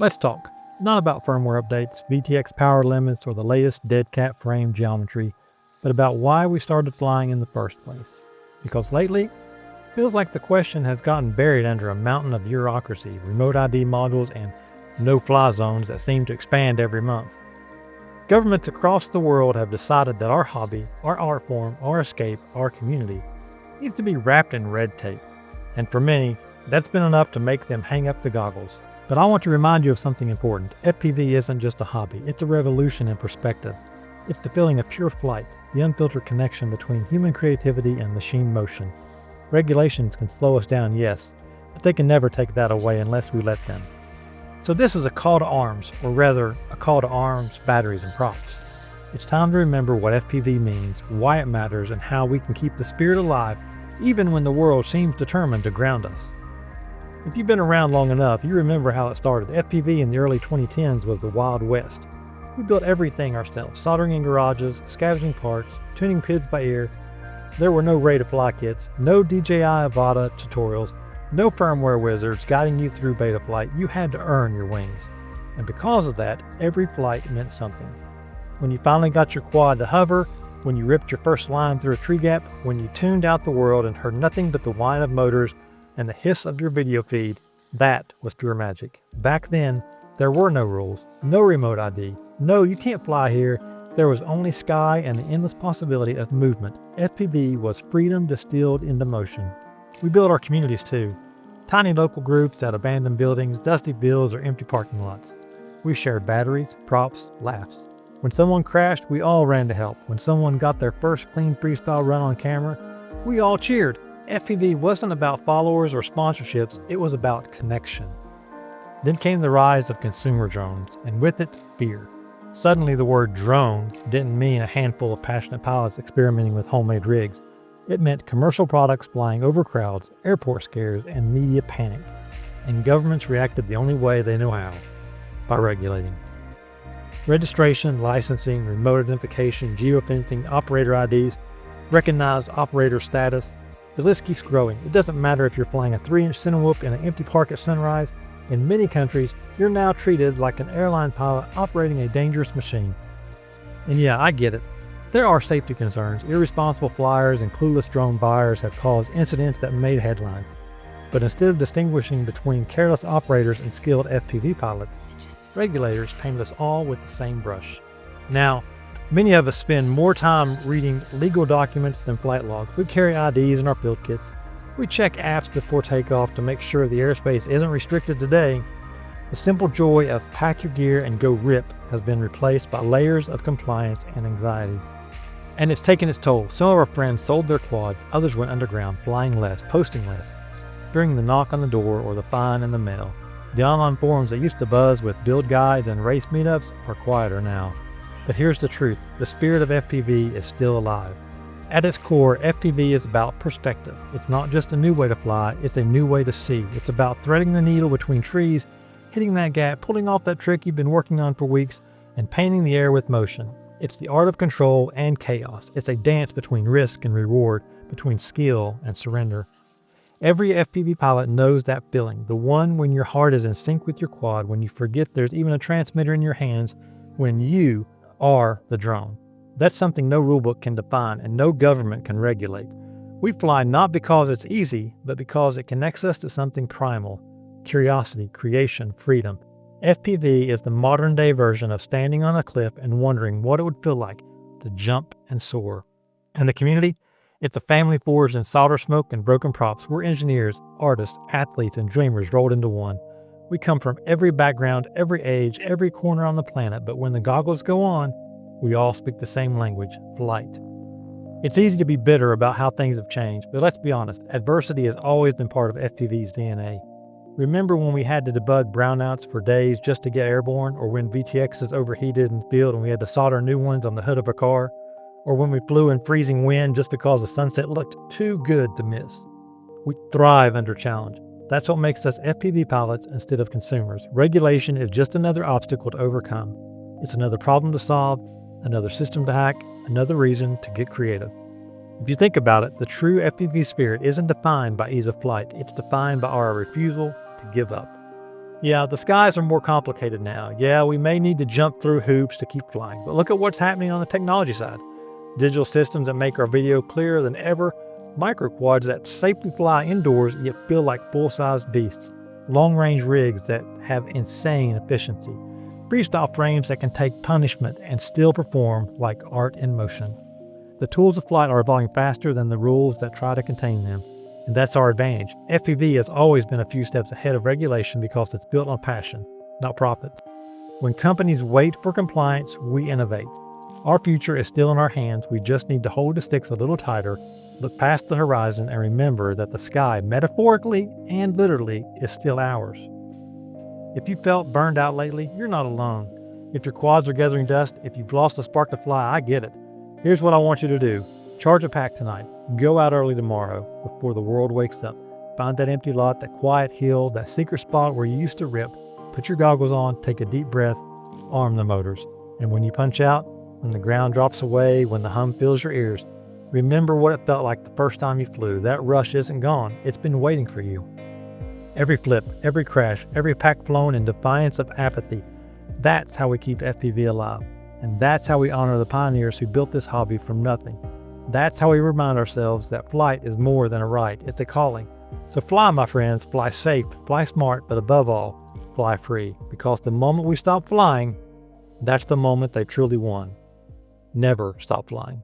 Let's talk. Not about firmware updates, VTX power limits, or the latest dead cat frame geometry, but about why we started flying in the first place. Because lately, it feels like the question has gotten buried under a mountain of bureaucracy, remote ID modules, and no-fly zones that seem to expand every month. Governments across the world have decided that our hobby, our art form, our escape, our community needs to be wrapped in red tape. And for many, that's been enough to make them hang up the goggles. But I want to remind you of something important. FPV isn't just a hobby, it's a revolution in perspective. It's the feeling of pure flight, the unfiltered connection between human creativity and machine motion. Regulations can slow us down, yes, but they can never take that away unless we let them. So this is a call to arms, or rather, a call to arms, batteries, and props. It's time to remember what FPV means, why it matters, and how we can keep the spirit alive even when the world seems determined to ground us. If you've been around long enough, you remember how it started. FPV in the early 2010s was the Wild West. We built everything ourselves, soldering in garages, scavenging parts, tuning PIDs by ear. There were no rate-of-fly kits, no DJI Avata tutorials, no firmware wizards guiding you through beta flight. You had to earn your wings. And because of that, every flight meant something. When you finally got your quad to hover, when you ripped your first line through a tree gap, when you tuned out the world and heard nothing but the whine of motors and the hiss of your video feed, that was pure magic. Back then, there were no rules, no remote ID, no you can't fly here. There was only sky and the endless possibility of movement. FPV was freedom distilled into motion. We built our communities too. Tiny local groups at abandoned buildings, dusty fields, or empty parking lots. We shared batteries, props, laughs. When someone crashed, we all ran to help. When someone got their first clean freestyle run on camera, we all cheered. FPV wasn't about followers or sponsorships, it was about connection. Then came the rise of consumer drones, and with it, fear. Suddenly the word drone didn't mean a handful of passionate pilots experimenting with homemade rigs. It meant commercial products flying over crowds, airport scares, and media panic. And governments reacted the only way they know how, by regulating. Registration, licensing, remote identification, geofencing, operator IDs, recognized operator status. The list keeps growing. It doesn't matter if you're flying a 3-inch Cinewhoop in an empty park at sunrise. In many countries, you're now treated like an airline pilot operating a dangerous machine. And yeah, I get it. There are safety concerns. Irresponsible flyers and clueless drone buyers have caused incidents that made headlines. But instead of distinguishing between careless operators and skilled FPV pilots, regulators painted us all with the same brush. Now, many of us spend more time reading legal documents than flight logs. We carry IDs in our field kits. We check apps before takeoff to make sure the airspace isn't restricted today. The simple joy of pack your gear and go rip has been replaced by layers of compliance and anxiety. And it's taken its toll. Some of our friends sold their quads, others went underground, flying less, posting less. During the knock on the door or the fine in the mail, the online forums that used to buzz with build guides and race meetups are quieter now. But here's the truth, the spirit of FPV is still alive. At its core, FPV is about perspective. It's not just a new way to fly, it's a new way to see. It's about threading the needle between trees, hitting that gap, pulling off that trick you've been working on for weeks, and painting the air with motion. It's the art of control and chaos. It's a dance between risk and reward, between skill and surrender. Every FPV pilot knows that feeling, the one when your heart is in sync with your quad, when you forget there's even a transmitter in your hands, when you are the drone. That's something no rulebook can define and no government can regulate. We fly not because it's easy, but because it connects us to something primal: curiosity, creation, freedom. FPV is the modern day version of standing on a cliff and wondering what it would feel like to jump and soar. And the community? It's a family forged in solder smoke and broken props. We're engineers, artists, athletes, and dreamers rolled into one. We come from every background, every age, every corner on the planet, but when the goggles go on, we all speak the same language, flight. It's easy to be bitter about how things have changed, but let's be honest, adversity has always been part of FPV's DNA. Remember when we had to debug brownouts for days just to get airborne, or when VTXs overheated in the field and we had to solder new ones on the hood of a car? Or when we flew in freezing wind just because the sunset looked too good to miss? We thrive under challenge. That's what makes us FPV pilots instead of consumers. Regulation is just another obstacle to overcome. It's another problem to solve, another system to hack, another reason to get creative. If you think about it, the true FPV spirit isn't defined by ease of flight. It's defined by our refusal to give up. Yeah, the skies are more complicated now. Yeah, we may need to jump through hoops to keep flying, but look at what's happening on the technology side. Digital systems that make our video clearer than ever, microquads that safely fly indoors yet feel like full-sized beasts, long-range rigs that have insane efficiency, freestyle frames that can take punishment and still perform like art in motion. The tools of flight are evolving faster than the rules that try to contain them, and that's our advantage. FPV has always been a few steps ahead of regulation because it's built on passion, not profit. When companies wait for compliance, we innovate. Our future is still in our hands. We just need to hold the sticks a little tighter, look past the horizon, and remember that the sky, metaphorically and literally, is still ours. If you felt burned out lately, you're not alone. If your quads are gathering dust, if you've lost a spark to fly, I get it. Here's what I want you to do. Charge a pack tonight. Go out early tomorrow before the world wakes up. Find that empty lot, that quiet hill, that secret spot where you used to rip. Put your goggles on, take a deep breath, arm the motors. And when you punch out, when the ground drops away, when the hum fills your ears, remember what it felt like the first time you flew. That rush isn't gone. It's been waiting for you. Every flip, every crash, every pack flown in defiance of apathy. That's how we keep FPV alive. And that's how we honor the pioneers who built this hobby from nothing. That's how we remind ourselves that flight is more than a right, it's a calling. So fly, my friends, fly safe, fly smart, but above all, fly free. Because the moment we stop flying, that's the moment they truly won. Never stop flying.